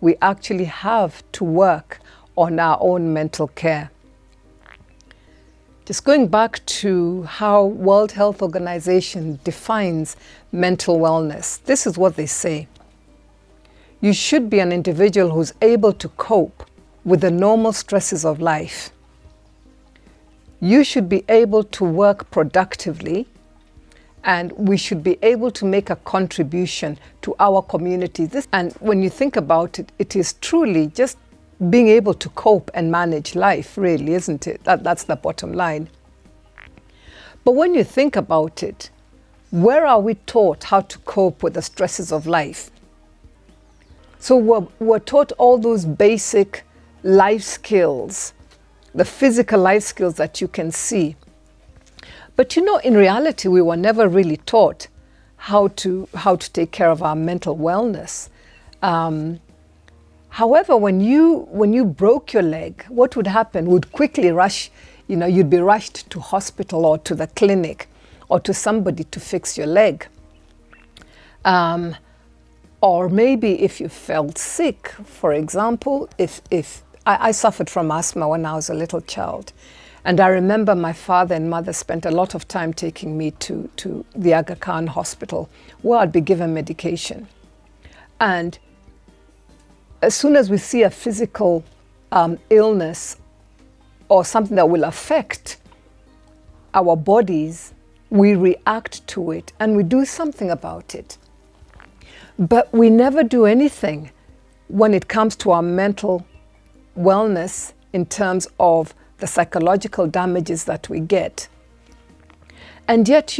we actually have to work on our own mental care. Just going back to how World Health Organization defines mental wellness, this is what they say. You should be an individual who's able to cope with the normal stresses of life. You should be able to work productively, and we should be able to make a contribution to our community. And when you think about it, it is truly just being able to cope and manage life, really, isn't it? That's the bottom line. But when you think about it, where are we taught how to cope with the stresses of life? So we're taught all those basic life skills, the physical life skills that you can see. But you know, in reality, we were never really taught how to take care of our mental wellness. However, when you broke your leg, what would happen? Would quickly rush, you'd be rushed to hospital or to the clinic or to somebody to fix your leg. Or maybe if you felt sick, for example, if I suffered from asthma when I was a little child. And I remember my father and mother spent a lot of time taking me to the Akatsa hospital, where I'd be given medication. And as soon as we see a physical illness or something that will affect our bodies, we react to it and we do something about it. But we never do anything when it comes to our mental wellness in terms of the psychological damages that we get. And yet,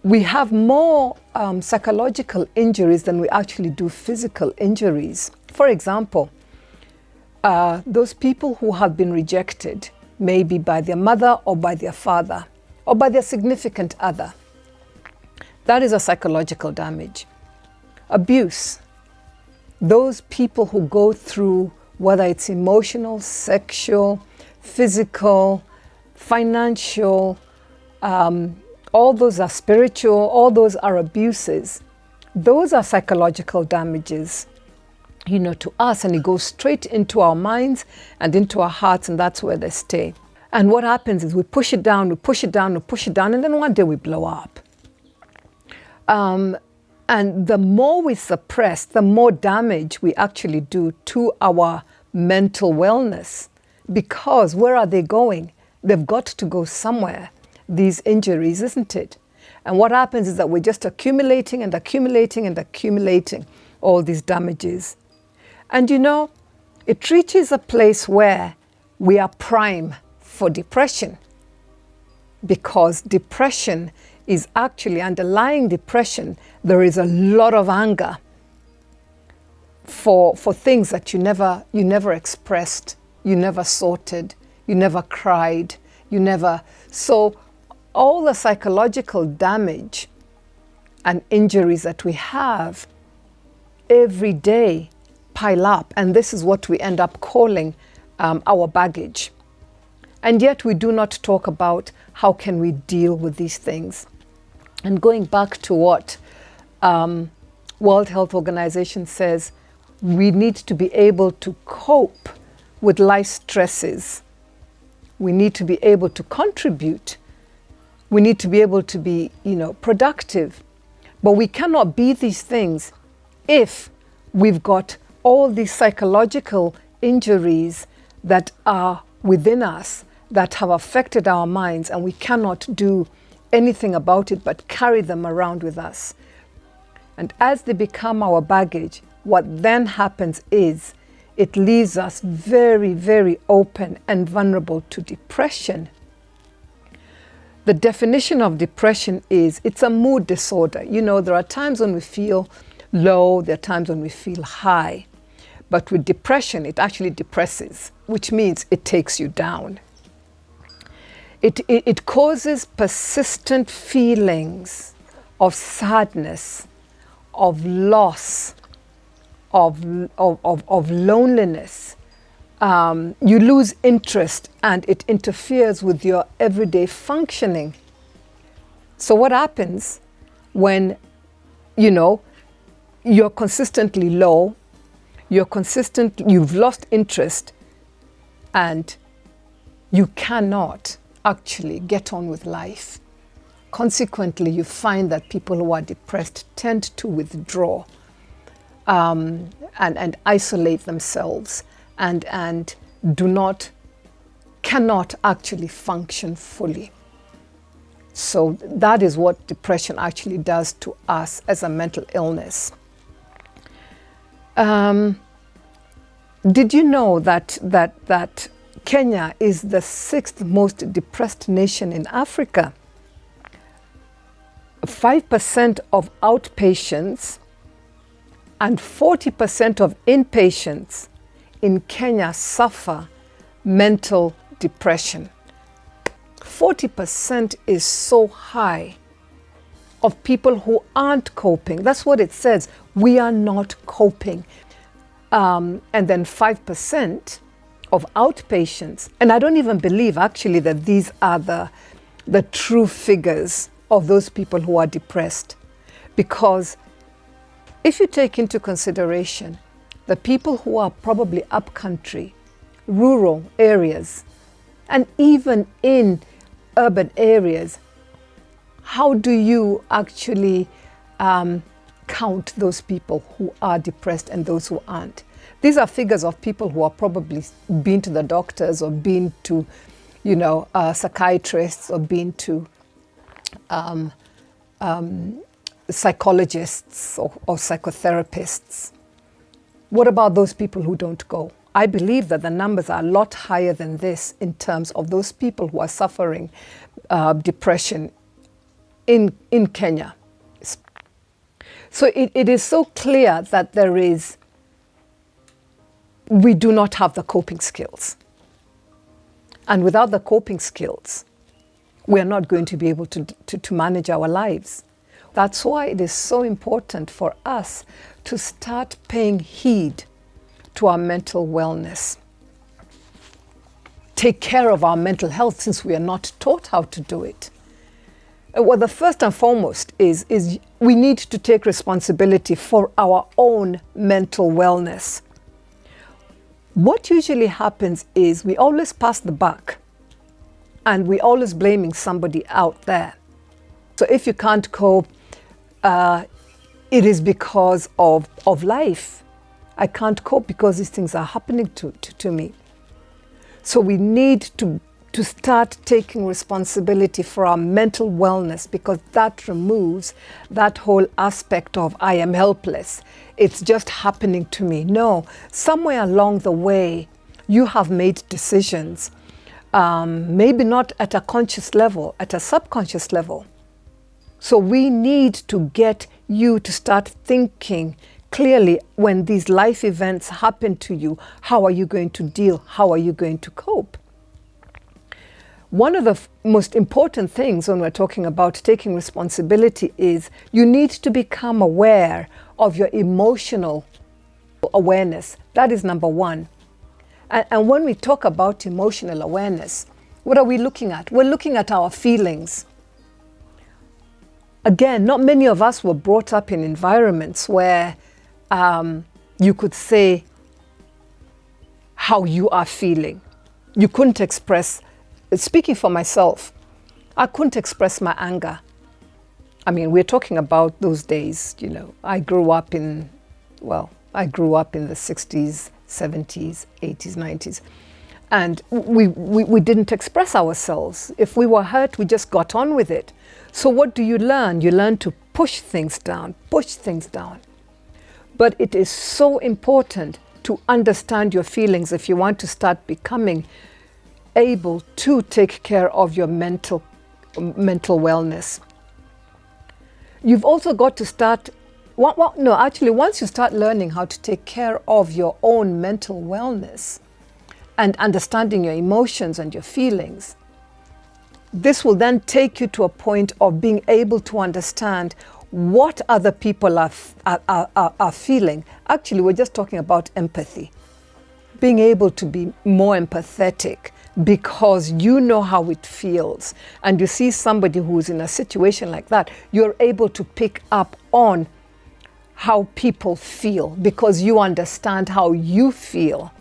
we have more psychological injuries than we actually do physical injuries. For example, those people who have been rejected, maybe by their mother or by their father or by their significant other. That is a psychological damage. Abuse. Those people who go through, whether it's emotional, sexual, physical, financial, all those are spiritual, all those are abuses. Those are psychological damages, to us, and it goes straight into our minds and into our hearts, and that's where they stay. And what happens is we push it down, and then one day we blow up. And the more we suppress, the more damage we actually do to our mental wellness. Because where are they going? They've got to go somewhere, these injuries, isn't it? And what happens is that we're just accumulating and accumulating and accumulating all these damages. And it reaches a place where we are prime for depression. Because depression is actually underlying depression. There is a lot of anger for things that you never expressed, you never sorted, you never cried, so all the psychological damage and injuries that we have every day pile up, and this is what we end up calling our baggage. And yet we do not talk about how can we deal with these things. And going back to what World Health Organization says, we need to be able to cope with life stresses. We need to be able to contribute. We need to be able to be, productive. But we cannot be these things if we've got all these psychological injuries that are within us that have affected our minds, and we cannot do anything about it but carry them around with us. And as they become our baggage, what then happens is it leaves us very, very open and vulnerable to depression. The definition of depression is it's a mood disorder. There are times when we feel low, there are times when we feel high. But with depression, it actually depresses, which means it takes you down. It causes persistent feelings of sadness, of loss, of loneliness. You lose interest and it interferes with your everyday functioning. So what happens when, you're consistently low you're consistent, you've lost interest, and you cannot actually get on with life. Consequently, you find that people who are depressed tend to withdraw and isolate themselves and cannot actually function fully. So that is what depression actually does to us as a mental illness. Did you know that Kenya is the 6th most depressed nation in Africa? 5% of outpatients and 40% of inpatients in Kenya suffer mental depression. 40% is so high of people who aren't coping. That's what it says. We are not coping. And then 5% of outpatients. And I don't even believe actually that these are the true figures of those people who are depressed. Because if you take into consideration the people who are probably upcountry, rural areas, and even in urban areas, how do you actually count those people who are depressed and those who aren't? These are figures of people who are probably been to the doctors or been to, psychiatrists or been to psychologists or psychotherapists. What about those people who don't go? I believe that the numbers are a lot higher than this in terms of those people who are suffering depression in Kenya. So it is so clear that we do not have the coping skills. And without the coping skills, we are not going to be able to manage our lives. That's why it is so important for us to start paying heed to our mental wellness. Take care of our mental health since we are not taught how to do it. Well, the first and foremost is we need to take responsibility for our own mental wellness. What usually happens is we always pass the buck and we're always blaming somebody out there. So if you can't cope, it is because of life. I can't cope because these things are happening to me. So we need to start taking responsibility for our mental wellness, because that removes that whole aspect of I am helpless. It's just happening to me. No, somewhere along the way, you have made decisions, maybe not at a conscious level, at a subconscious level. So we need to get you to start thinking clearly when these life events happen to you. How are you going to deal? How are you going to cope? One of the most important things when we're talking about taking responsibility is you need to become aware of your emotional awareness. That is number one. And when we talk about emotional awareness, what are we looking at? We're looking at our feelings. Again, not many of us were brought up in environments where you could say how you are feeling. You couldn't express. Speaking for myself, I couldn't express my anger. I mean, we're talking about those days, I grew up in the 60s, 70s, 80s, 90s. And we didn't express ourselves. If we were hurt, we just got on with it. So what do you learn? You learn to push things down. But it is so important to understand your feelings if you want to start becoming able to take care of your mental wellness. You've also got to start, once you start learning how to take care of your own mental wellness and understanding your emotions and your feelings, this will then take you to a point of being able to understand what other people are feeling. Actually, we're just talking about empathy. Being able to be more empathetic because you know how it feels. And you see somebody who's in a situation like that, you're able to pick up on how people feel because you understand how you feel.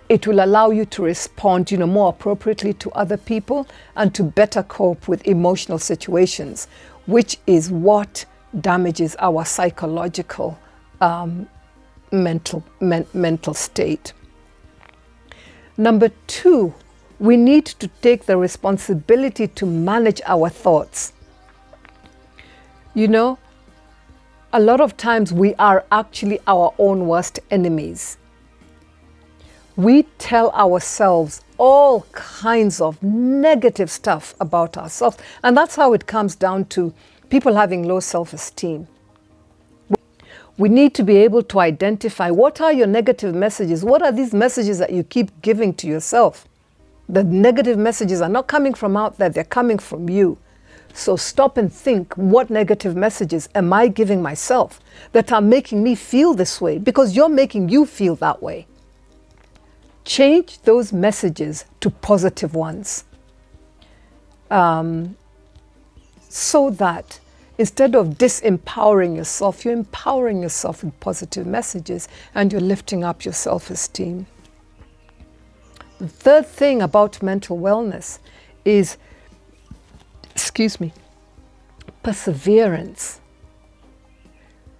It will allow you to respond, more appropriately to other people and to better cope with emotional situations, which is what damages our psychological mental state. Number 2, we need to take the responsibility to manage our thoughts. A lot of times we are actually our own worst enemies. We tell ourselves all kinds of negative stuff about ourselves, and that's how it comes down to people having low self-esteem. We need to be able to identify what are your negative messages. What are these messages that you keep giving to yourself? The negative messages are not coming from out there, they're coming from you. So stop and think, what negative messages am I giving myself that are making me feel this way? Because you're making you feel that way. Change those messages to positive ones. So that instead of disempowering yourself, you're empowering yourself with positive messages and you're lifting up your self-esteem. The third thing about mental wellness is, perseverance.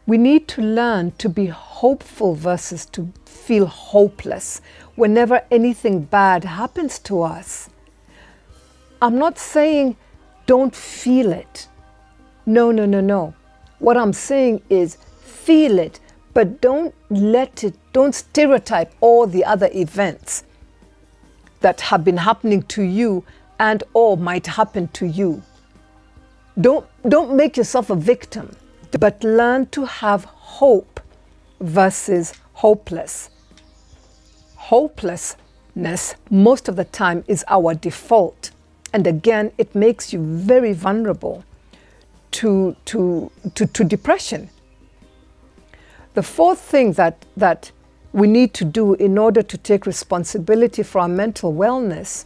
We need to learn to be hopeful versus to feel hopeless whenever anything bad happens to us. I'm not saying don't feel it. No. What I'm saying is feel it, but don't stereotype all the other events that have been happening to you and or might happen to you. Don't make yourself a victim, but learn to have hope versus hopeless. Hopelessness most of the time is our default. And again, it makes you very vulnerable to depression. The fourth thing that we need to do in order to take responsibility for our mental wellness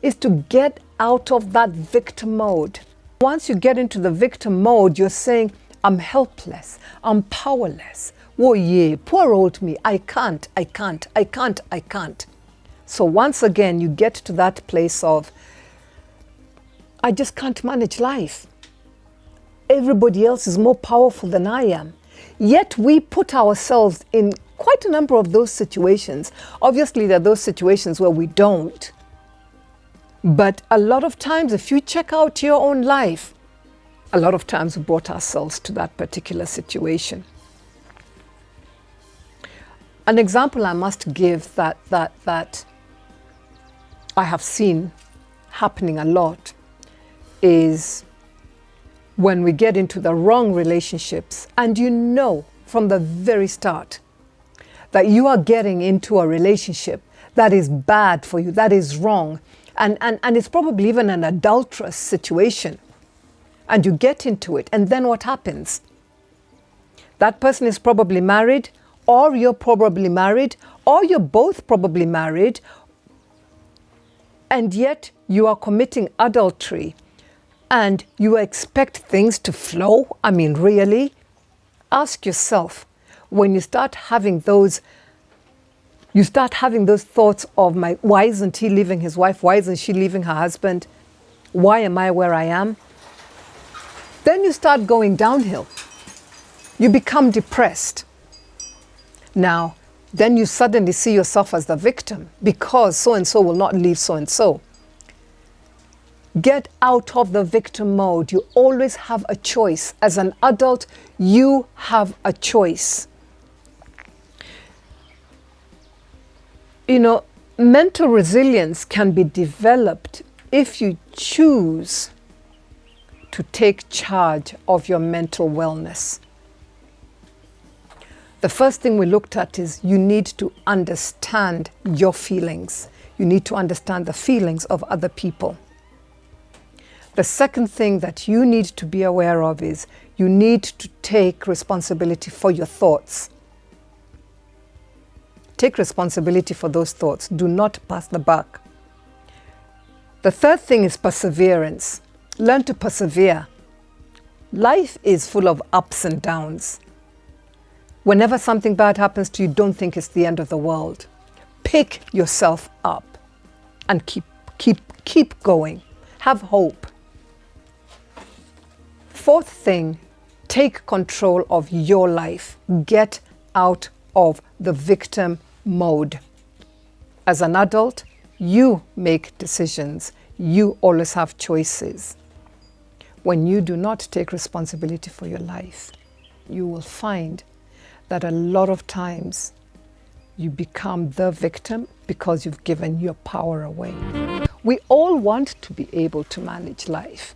is to get out of that victim mode. Once you get into the victim mode, you're saying, I'm helpless, I'm powerless. Oh yeah, poor old me, I can't. So once again, you get to that place of, I just can't manage life. Everybody else is more powerful than I am. Yet we put ourselves in quite a number of those situations. Obviously, there are those situations where we don't. But a lot of times, if you check out your own life, a lot of times we brought ourselves to that particular situation. An example I must give that I have seen happening a lot is when we get into the wrong relationships and you know from the very start that you are getting into a relationship that is bad for you, that is wrong, and it's probably even an adulterous situation, and you get into it, and then what happens? That person is probably married, or you're probably married, or you're both probably married, and yet you are committing adultery, and you expect things to flow. I mean, really? Ask yourself, when you start having those thoughts of why isn't he leaving his wife? Why isn't she leaving her husband? Why am I where I am? Then you start going downhill. You become depressed. Now, then you suddenly see yourself as the victim because so-and-so will not leave so-and-so. Get out of the victim mode. You always have a choice. As an adult, you have a choice. Mental resilience can be developed if you choose to take charge of your mental wellness. The first thing we looked at is you need to understand your feelings. You need to understand the feelings of other people. The second thing that you need to be aware of is you need to take responsibility for your thoughts. Take responsibility for those thoughts. Do not pass the buck. The third thing is perseverance. Learn to persevere. Life is full of ups and downs. Whenever something bad happens to you, don't think it's the end of the world. Pick yourself up and keep going. Have hope. Fourth thing, take control of your life. Get out of the victim mode. As an adult, you make decisions. You always have choices. When you do not take responsibility for your life, you will find that a lot of times you become the victim because you've given your power away. We all want to be able to manage life,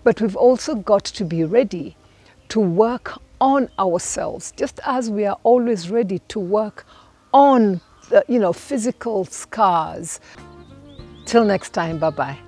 but we've also got to be ready to work on ourselves, just as we are always ready to work on the, physical scars. Till next time, bye-bye.